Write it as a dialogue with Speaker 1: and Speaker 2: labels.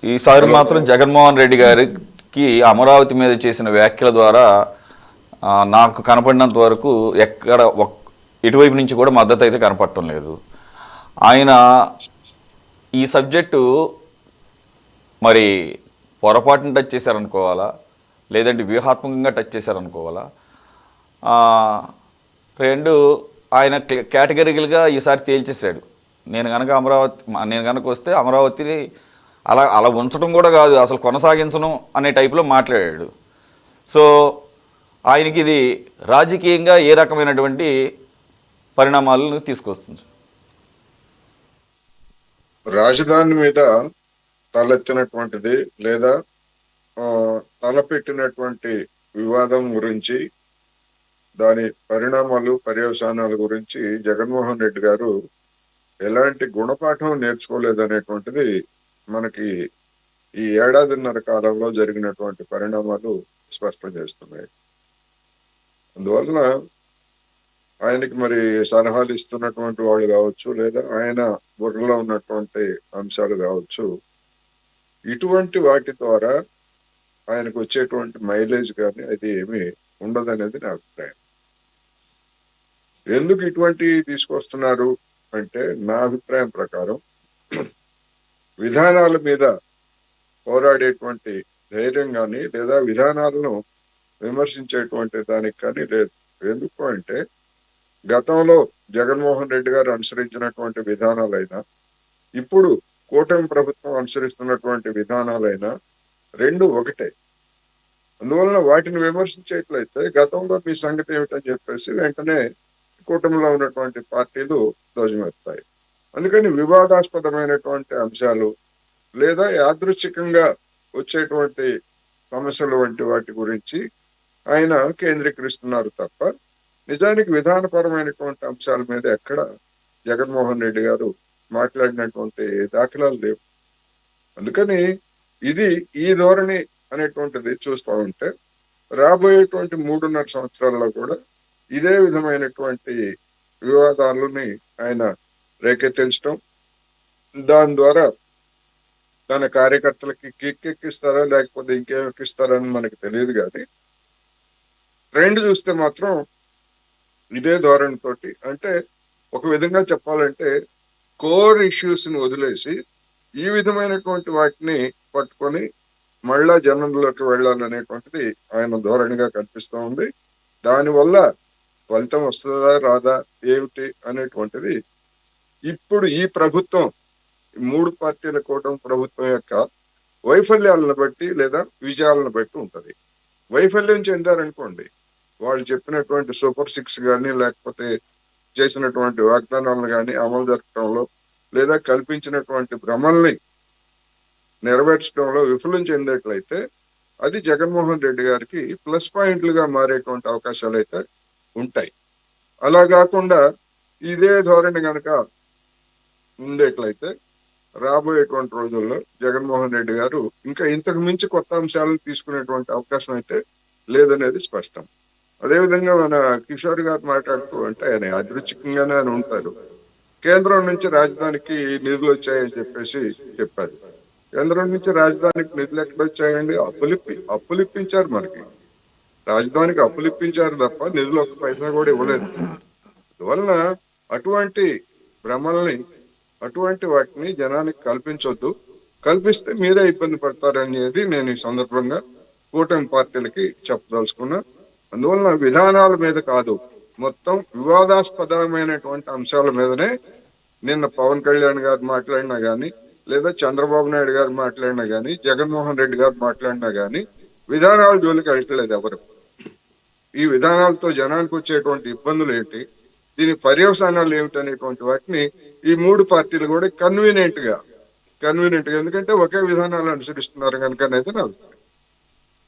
Speaker 1: ఈసారి మాత్రం జగన్మోహన్ రెడ్డి గారికి అమరావతి మీద చేసిన వ్యాఖ్యల ద్వారా నాకు కనపడినంత వరకు ఎక్కడ ఇటువైపు నుంచి కూడా మద్దతు అయితే కనపడటం లేదు. ఆయన ఈ సబ్జెక్టు మరి పొరపాటును టచ్ చేశారనుకోవాలా, లేదంటే వ్యూహాత్మకంగా టచ్ చేశారనుకోవాలా. రెండు, ఆయన కేటగిరికల్గా ఈసారి తేల్చేశాడు. నేను కనుక వస్తే అమరావతిని అలా అలా ఉంచడం కూడా కాదు, అసలు కొనసాగించను అనే టైప్లో మాట్లాడాడు. సో ఆయనకి ఇది రాజకీయంగా ఏ రకమైనటువంటి పరిణామాలను తీసుకొస్తుంది?
Speaker 2: రాజధాని మీద తలెత్తినటువంటిది లేదా తలపెట్టినటువంటి వివాదం గురించి, దాని పరిణామాలు పర్యవసానాల గురించి జగన్మోహన్ రెడ్డి గారు ఎలాంటి గుణపాఠం నేర్చుకోలేదనేటువంటిది మనకి ఈ ఏడాదిన్నర కాలంలో జరిగినటువంటి పరిణామాలు స్పష్టం చేస్తున్నాయి. అందువలన ఆయనకి మరి సలహాలు ఇస్తున్నటువంటి వాళ్ళు కావచ్చు, లేదా ఆయన బుర్రలో ఉన్నటువంటి అంశాలు కావచ్చు, ఇటువంటి వాటి ద్వారా ఆయనకు వచ్చేటువంటి మైలేజ్ కానీ అది ఏమి ఉండదనేది నా అభిప్రాయం. ఎందుకు ఇటువంటి తీసుకొస్తున్నారు అంటే, నా అభిప్రాయం ప్రకారం విధానాల మీద పోరాడేటువంటి ధైర్యం కానీ, లేదా విధానాలను విమర్శించేటువంటి దానికి కానీ లేదు. ఎందుకు అంటే, గతంలో జగన్మోహన్ రెడ్డి గారు అనుసరించినటువంటి విధానాలైనా, ఇప్పుడు కూటమి ప్రభుత్వం అనుసరిస్తున్నటువంటి విధానాలైనా రెండు ఒకటే. అందువలన వాటిని విమర్శించేట్లయితే గతంలో మీ సంగతి ఏమిటని చెప్పేసి వెంటనే కూటమిలో ఉన్నటువంటి పార్టీలు ధ్వజమెత్తాయి. అందుకని వివాదాస్పదమైనటువంటి అంశాలు లేదా యాదృచ్ఛికంగా వచ్చేటువంటి సమస్యలు వంటి వాటి గురించి ఆయన కేంద్రీకరిస్తున్నారు తప్ప, నిజానికి విధానపరమైనటువంటి అంశాల మీద ఎక్కడ జగన్మోహన్ రెడ్డి గారు మాట్లాడినటువంటి దాఖలాలు లేవు. అందుకని ఇది ఈ ధోరణి అనేటువంటిది చూస్తూ ఉంటే రాబోయేటువంటి 3.5 సంవత్సరాల్లో కూడా ఇదే విధమైనటువంటి వివాదాలని ఆయన రేకెత్తించడం, దాని ద్వారా తన కార్యకర్తలకి కిక్కెక్కిస్తారా లేకపోతే ఇంకేమెక్కిస్తారని మనకు తెలియదు. కానీ ట్రెండ్ చూస్తే మాత్రం ఇదే ధోరణితోటి, అంటే ఒక విధంగా చెప్పాలంటే కోర్ ఇష్యూస్ ని వదిలేసి ఈ విధమైనటువంటి వాటిని పట్టుకొని మళ్ళా జనంలోకి వెళ్ళాలనేటువంటిది ఆయన ధోరణిగా కనిపిస్తూ ఉంది. దానివల్ల ఫలితం వస్తుందా రాదా ఏమిటి అనేటువంటిది ఇప్పుడు ఈ ప్రభుత్వం, 3 పార్టీల కూటమి ప్రభుత్వం యొక్క వైఫల్యాలను బట్టి లేదా విజయాలను బట్టి ఉంటది. వైఫల్యం చెందారనుకోండి, వాళ్ళు చెప్పినటువంటి సూపర్ 6 కానీ, లేకపోతే చేసినటువంటి వాగ్దానాలను కానీ అమలు జరపడంలో, లేదా కల్పించినటువంటి భ్రమల్ని నెరవేర్చడంలో విఫలం చెందేట్లయితే అది జగన్మోహన్ రెడ్డి గారికి ప్లస్ పాయింట్లుగా మారేటువంటి అవకాశాలు అయితే ఉంటాయి. అలా కాకుండా ఇదే ధోరణి కనుక ఉండేట్లయితే రాబోయేటువంటి రోజుల్లో జగన్మోహన్ రెడ్డి గారు ఇంకా ఇంతకు మించి కొత్త అంశాలను తీసుకునేటువంటి అవకాశం అయితే లేదనేది స్పష్టం. అదేవిధంగా మన కిషోర్ గారు మాట్లాడుతూ అంటే ఆయన అదృచ్ఛికంగానే అని ఉంటారు. కేంద్రం నుంచి రాజధానికి నిధులు వచ్చాయని చెప్పేసి చెప్పారు. కేంద్రం నుంచి రాజధానికి నిధులు ఎక్కడ వచ్చాయండి? అప్పులిప్పించారు. మనకి రాజధానికి అప్పులిప్పించారు తప్ప నిధులు ఒక్క పైసా కూడా ఇవ్వలేదు. అందువలన అటువంటి భ్రమల్ని, అటువంటి వాటిని జనానికి కల్పించొద్దు. కల్పిస్తే మీరే ఇబ్బంది పడతారనేది నేను ఈ సందర్భంగా కూటమి పార్టీలకి చెప్పదలుచుకున్నా. అందువలన విధానాల మీద కాదు, మొత్తం వివాదాస్పదమైనటువంటి అంశాల మీదనే నిన్న పవన్ కళ్యాణ్ గారు మాట్లాడినా గానీ, లేదా చంద్రబాబు నాయుడు గారు మాట్లాడినా గానీ, జగన్మోహన్ రెడ్డి గారు మాట్లాడినా గానీ విధానాల జోలికి వెళ్ళట్లేదు ఎవరు. ఈ విధానాలతో జనానికి వచ్చేటువంటి ఇబ్బందులు ఏంటి, దీని పర్యవసానాలు ఏమిటి అనేటువంటి వాటిని ఈ 3 పార్టీలు కూడా కన్వీనియంట్ గా, ఎందుకంటే ఒకే విధానాలు అనుసరిస్తున్నారు కనుక అనేది నా